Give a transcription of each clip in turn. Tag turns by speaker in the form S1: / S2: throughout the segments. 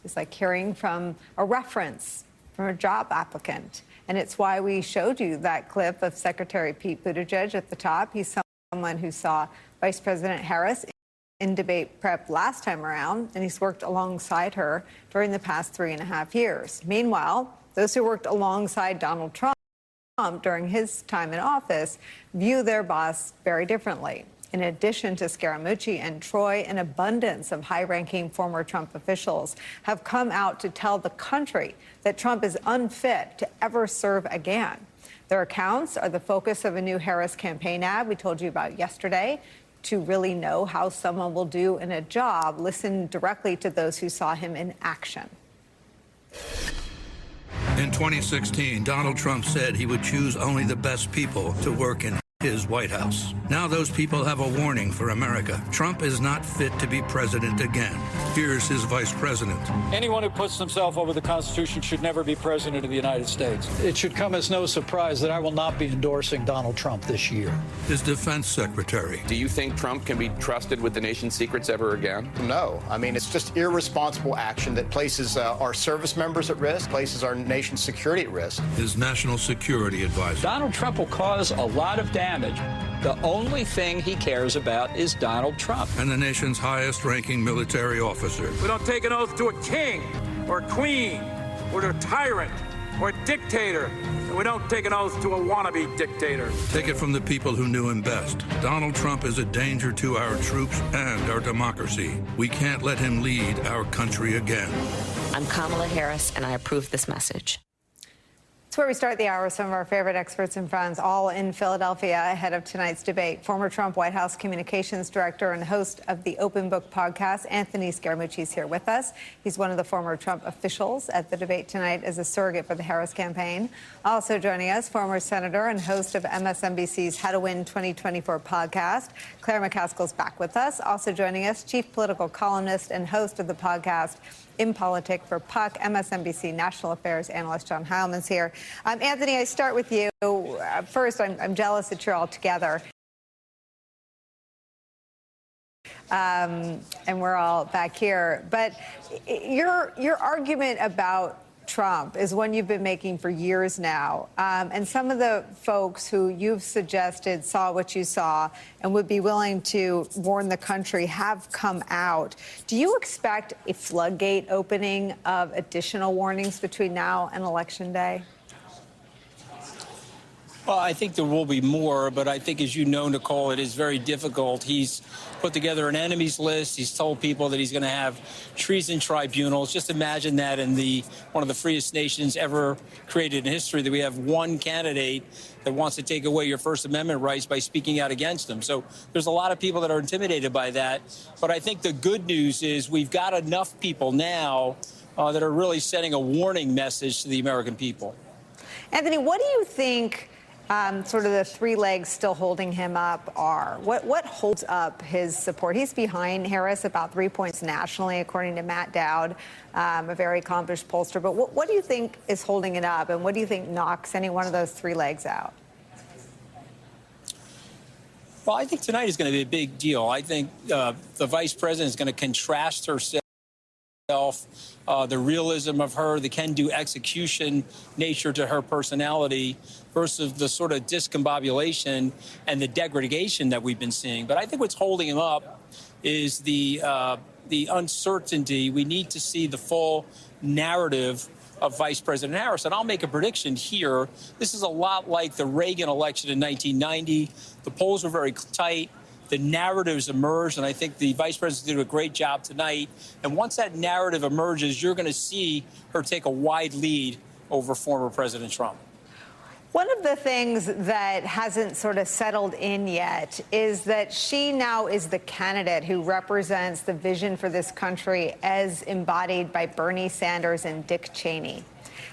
S1: It's like hearing from a reference from a job applicant. And it's why we showed you that clip of Secretary Pete Buttigieg at the top. He's someone who saw Vice President Harris in debate prep last time around, and he's worked alongside her during the past 3.5 years. Meanwhile, those who worked alongside Donald Trump during his time in office view their boss very differently. In addition to Scaramucci and Troy, an abundance of high-ranking former Trump officials have come out to tell the country that Trump is unfit to ever serve again. Their accounts are the focus of a new Harris campaign ad we told you about yesterday. To really know how someone will do in a job, listen directly to those who saw him in action.
S2: In 2016, Donald Trump said he would choose only the best people to work in his White House. Now those people have a warning for America. Trump is not fit to be president again. Here's his vice president.
S3: Anyone who puts himself over the Constitution should never be president of the United States. It should come as no surprise that I will not be endorsing Donald Trump this year.
S2: His defense secretary.
S4: Do you think Trump can be trusted with the nation's secrets ever again?
S5: No. I mean, it's just irresponsible action that places our service members at risk, places our nation's security at risk.
S2: His national security advisor.
S6: Donald Trump will cause a lot of damage. The only thing he cares about is Donald Trump.
S2: And the nation's highest-ranking military officer.
S7: We don't take an oath to a king or a queen or to a tyrant or a dictator. And we don't take an oath to a wannabe dictator.
S2: Take it from the people who knew him best. Donald Trump is a danger to our troops and our democracy. We can't let him lead our country again.
S8: I'm Kamala Harris, and I approve this message.
S1: It's where we start the hour with some of our favorite experts and friends, all in Philadelphia ahead of tonight's debate. Former Trump White House communications director and host of the Open Book podcast, Anthony Scaramucci, is here with us. He's one of the former Trump officials at the debate tonight as a surrogate for the Harris campaign. Also joining us, former senator and host of MSNBC's How to Win 2024 podcast, Claire McCaskill's back with us. Also joining us, chief political columnist and host of the podcast In Politic for Puck, MSNBC national affairs analyst John Heilman's here. Anthony, I start with you. First, I'm jealous that you're all together. And we're all back here. But your argument about Trump is one you've been making for years now. And some of the folks who you've suggested saw what you saw and would be willing to warn the country have come out. Do you expect a floodgate opening of additional warnings between now and Election Day?
S6: Well, I think there will be more, but I think, as you know, Nicolle, it is very difficult. He's put together an enemies list. He's told people that he's going to have treason tribunals. Just imagine that in one of the freest nations ever created in history, that we have one candidate that wants to take away your First Amendment rights by speaking out against them. So there's a lot of people that are intimidated by that. But I think the good news is we've got enough people now that are really sending a warning message to the American people.
S1: Anthony, what do you think sort of the three legs still holding him up are? What holds up his support? He's behind Harris about 3 points nationally, according to Matt Dowd, a very accomplished pollster. But what do you think is holding it up, and what do you think knocks any one of those three legs out?
S6: Well, I think tonight is going to be a big deal. I think the vice president is going to contrast herself, the realism of her, the can-do execution nature to her personality versus the sort of discombobulation and the degradation that we've been seeing. But I think what's holding him up is the uncertainty. We need to see the full narrative of Vice President Harris. And I'll make a prediction here. This is a lot like the Reagan election in 1990. The polls were very tight. The narratives emerged, and I think the vice president did a great job tonight. And once that narrative emerges, you're going to see her take a wide lead over former President Trump.
S1: One of the things that hasn't sort of settled in yet is that she now is the candidate who represents the vision for this country as embodied by Bernie Sanders and Dick Cheney.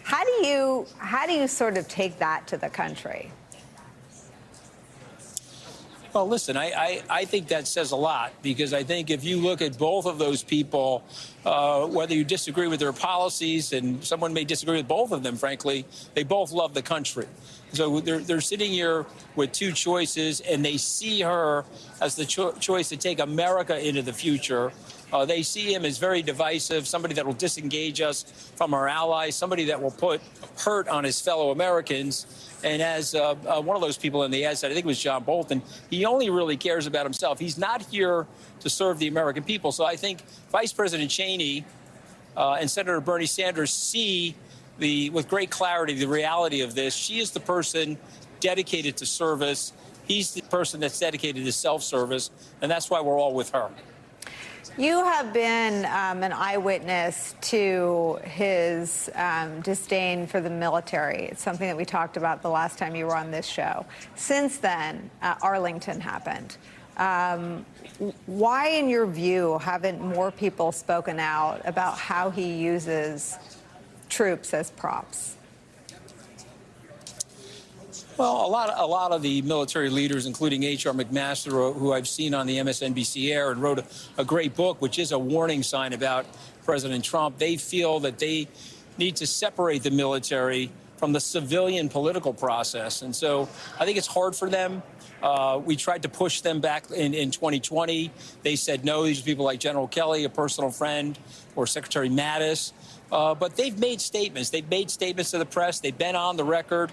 S1: How do you sort of take that to the country?
S6: Well, listen, I think that says a lot, because I think if you look at both of those people, whether you disagree with their policies, and someone may disagree with both of them, frankly, they both love the country. So they're sitting here with two choices, and they see her as the choice to take America into the future. They see him as very divisive, somebody that will disengage us from our allies, somebody that will put hurt on his fellow Americans. And as one of those people in the ad said, I think it was John Bolton, he only really cares about himself. He's not here to serve the American people. So I think Vice President Cheney and Senator Bernie Sanders see with great clarity the reality of this. She is the person dedicated to service. He's the person that's dedicated to self-service, and that's why we're all with her.
S1: You have been an eyewitness to his disdain for the military. It's something that we talked about the last time you were on this show. Since then, Arlington happened. Why, in your view, haven't more people spoken out about how he uses troops as props?
S6: Well, a lot of the military leaders, including H.R. McMaster, who I've seen on the MSNBC air and wrote a great book, which is a warning sign about President Trump, they feel that they need to separate the military from the civilian political process. And so I think it's hard for them. We tried to push them back in 2020. They said no. These are people like General Kelly, a personal friend, or Secretary Mattis. But they've made statements. They've made statements to the press. They've been on the record.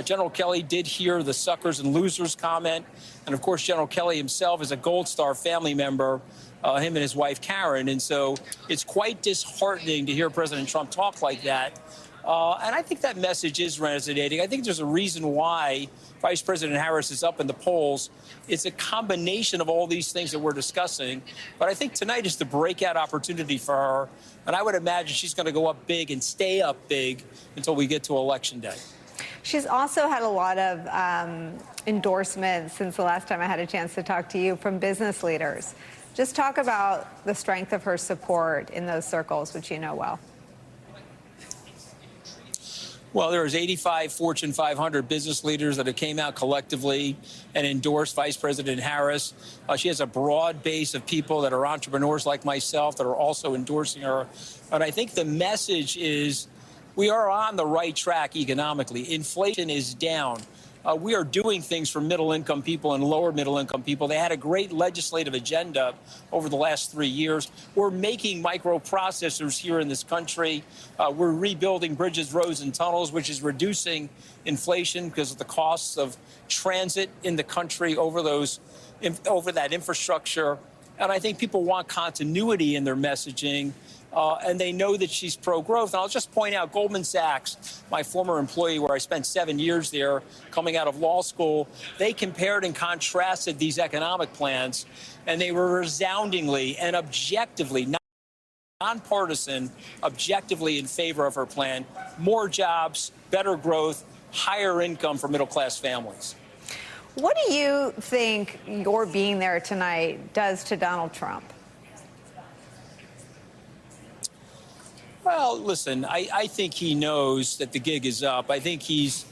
S6: General Kelly did hear the suckers and losers comment. And, of course, General Kelly himself is a Gold Star family member, him and his wife, Karen. And so it's quite disheartening to hear President Trump talk like that. And I think that message is resonating. I think there's a reason why Vice President Harris is up in the polls. It's a combination of all these things that we're discussing. But I think tonight is the breakout opportunity for her. And I would imagine she's going to go up big and stay up big until we get to Election Day.
S1: She's also had a lot of endorsements since the last time I had a chance to talk to you from business leaders. Just talk about the strength of her support in those circles, which you know well.
S6: Well, there's 85 Fortune 500 business leaders that have came out collectively and endorsed Vice President Harris. She has a broad base of people that are entrepreneurs like myself that are also endorsing her. And I think the message is we are on the right track economically. Inflation is down. We are doing things for middle-income people and lower middle-income people. They had a great legislative agenda over the last 3 years. We're making microprocessors here in this country. We're rebuilding bridges, roads, and tunnels, which is reducing inflation because of the costs of transit in the country over that infrastructure. And I think people want continuity in their messaging. And they know that she's pro-growth. And I'll just point out Goldman Sachs, my former employee where I spent 7 years there coming out of law school, they compared and contrasted these economic plans, and they were resoundingly and objectively, nonpartisan, objectively in favor of her plan. More jobs, better growth, higher income for middle-class families.
S1: What do you think your being there tonight does to Donald Trump?
S6: Well, listen, I think he knows that the gig is up. I think he's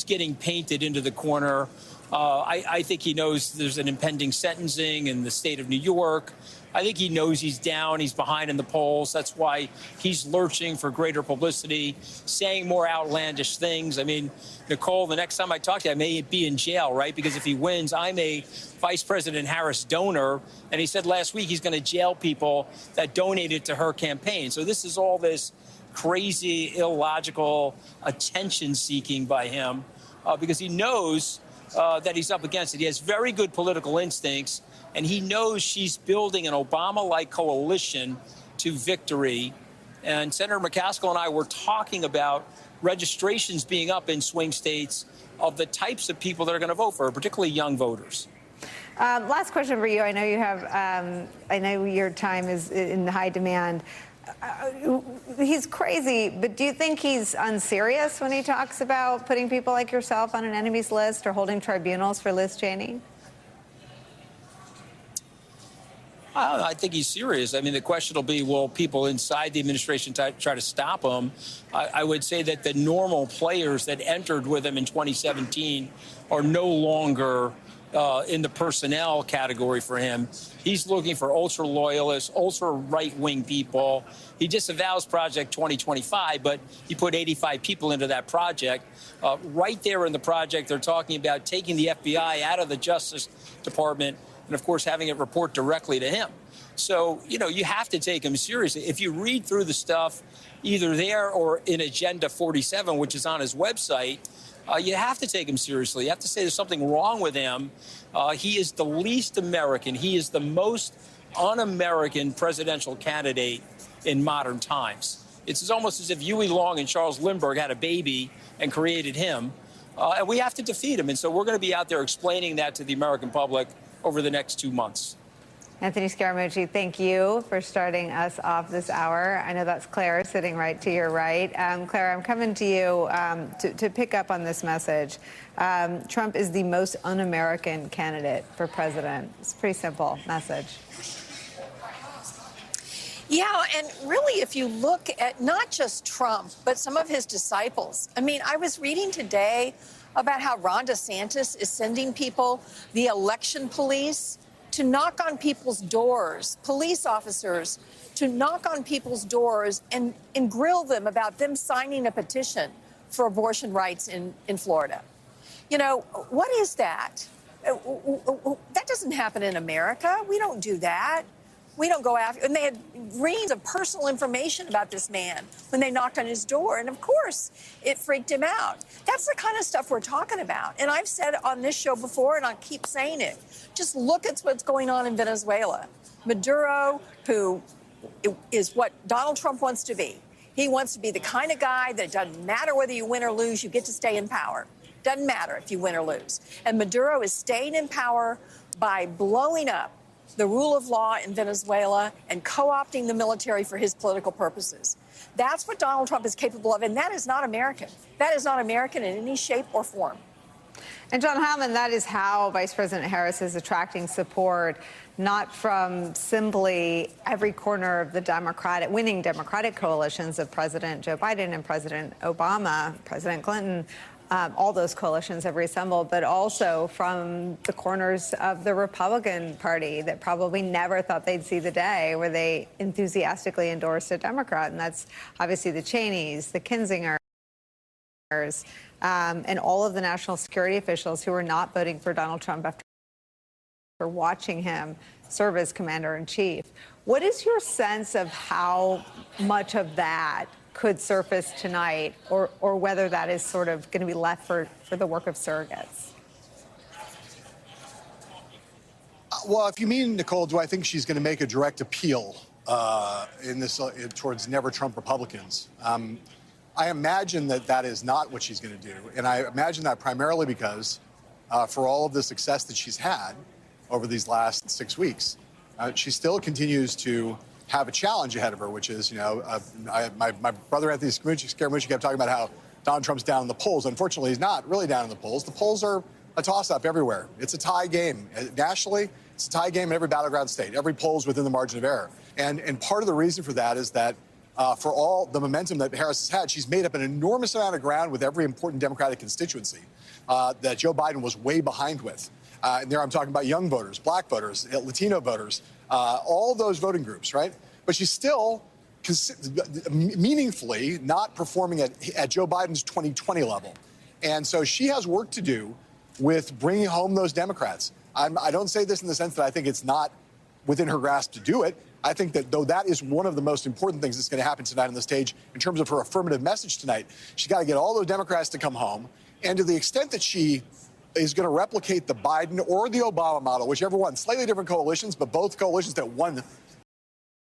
S6: getting painted into the corner. I think he knows there's an impending sentencing in the state of New York. I think he knows he's down. He's behind in the polls. That's why he's lurching for greater publicity, saying more outlandish things. I mean, Nicolle, the next time I talk to you, I may be in jail, right? Because if he wins, I'm a Vice President Harris donor. And he said last week he's going to jail people that donated to her campaign. So this is all this crazy, illogical attention-seeking by him because he knows that he's up against it. He has very good political instincts, and he knows she's building an Obama-like coalition to victory. And Senator McCaskill and I were talking about registrations being up in swing states of the types of people that are going to vote for her, particularly young voters.
S1: Last question for you. I know you have. I know your time is in high demand. He's crazy, but do you think he's unserious when he talks about putting people like yourself on an enemies list or holding tribunals for Liz Cheney?
S6: I think he's serious. I mean, the question will be, will people inside the administration try to stop him? I would say that the normal players that entered with him in 2017 are no longer in the personnel category for him. He's looking for ultra loyalists, ultra right-wing people. He disavows Project 2025, but he put 85 people into that project. Right there in the project, they're talking about taking the FBI out of the Justice Department and, of course, having it report directly to him. So, you have to take him seriously. If you read through the stuff, either there or in Agenda 47, which is on his website, you have to take him seriously. You have to say there's something wrong with him. He is the least American. He is the most un-American presidential candidate in modern times. It's almost as if Huey Long and Charles Lindbergh had a baby and created him. And we have to defeat him. And so we're going to be out there explaining that to the American public over the next 2 months.
S1: Anthony Scaramucci, thank you for starting us off this hour. I know that's Claire sitting right to your right. Claire, I'm coming to you to pick up on this message. Trump is the most un-American candidate for president. It's a pretty simple message.
S9: Yeah, and really, if you look at not just Trump, but some of his disciples. I mean, I was reading today about how Ron DeSantis is sending people, the election police, to knock on people's doors, police officers, to knock on people's doors and grill them about them signing a petition for abortion rights in Florida. What is that? That doesn't happen in America. We don't do that. We don't go after, and they had reams of personal information about this man when they knocked on his door. And of course, it freaked him out. That's the kind of stuff we're talking about. And I've said on this show before, and I'll keep saying it, just look at what's going on in Venezuela. Maduro, who is what Donald Trump wants to be. He wants to be the kind of guy that it doesn't matter whether you win or lose, you get to stay in power. Doesn't matter if you win or lose. And Maduro is staying in power by blowing up the rule of law in Venezuela and co-opting the military for his political purposes. That's what Donald Trump is capable of, and that is not American. That is not American in any shape or form.
S1: And John Howman, that is how Vice President Harris is attracting support, not from simply every corner of the winning Democratic coalitions of President Joe Biden and President Obama, President Clinton. All those coalitions have reassembled, but also from the corners of the Republican Party that probably never thought they'd see the day where they enthusiastically endorsed a Democrat. And that's obviously the Cheneys, the Kinsingers, and all of the national security officials who are not voting for Donald Trump after watching him serve as commander-in-chief. What is your sense of how much of that could surface tonight, or whether that is sort of going to be left for the work of surrogates?
S10: Well, if you mean, Nicolle, do I think she's going to make a direct appeal towards never Trump Republicans? I imagine that is not what she's going to do. And I imagine that primarily because for all of the success that she's had over these last 6 weeks, she still continues to have a challenge ahead of her, which is, my brother Anthony Scaramucci kept talking about how Donald Trump's down in the polls. Unfortunately, he's not really down in the polls. The polls are a toss-up everywhere. It's a tie game. Nationally, it's a tie game in every battleground state. Every poll's within the margin of error. And part of the reason for that is that for all the momentum that Harris has had, she's made up an enormous amount of ground with every important Democratic constituency that Joe Biden was way behind with. And there I'm talking about young voters, black voters, Latino voters, all those voting groups, right? But she's still meaningfully not performing at Joe Biden's 2020 level. And so she has work to do with bringing home those Democrats. I don't say this in the sense that I think it's not within her grasp to do it. I think that, though, that is one of the most important things that's going to happen tonight on the stage in terms of her affirmative message tonight. She's got to get all those Democrats to come home. And to the extent that she is going to replicate the Biden or the Obama model, whichever one, slightly different coalitions, but both coalitions that won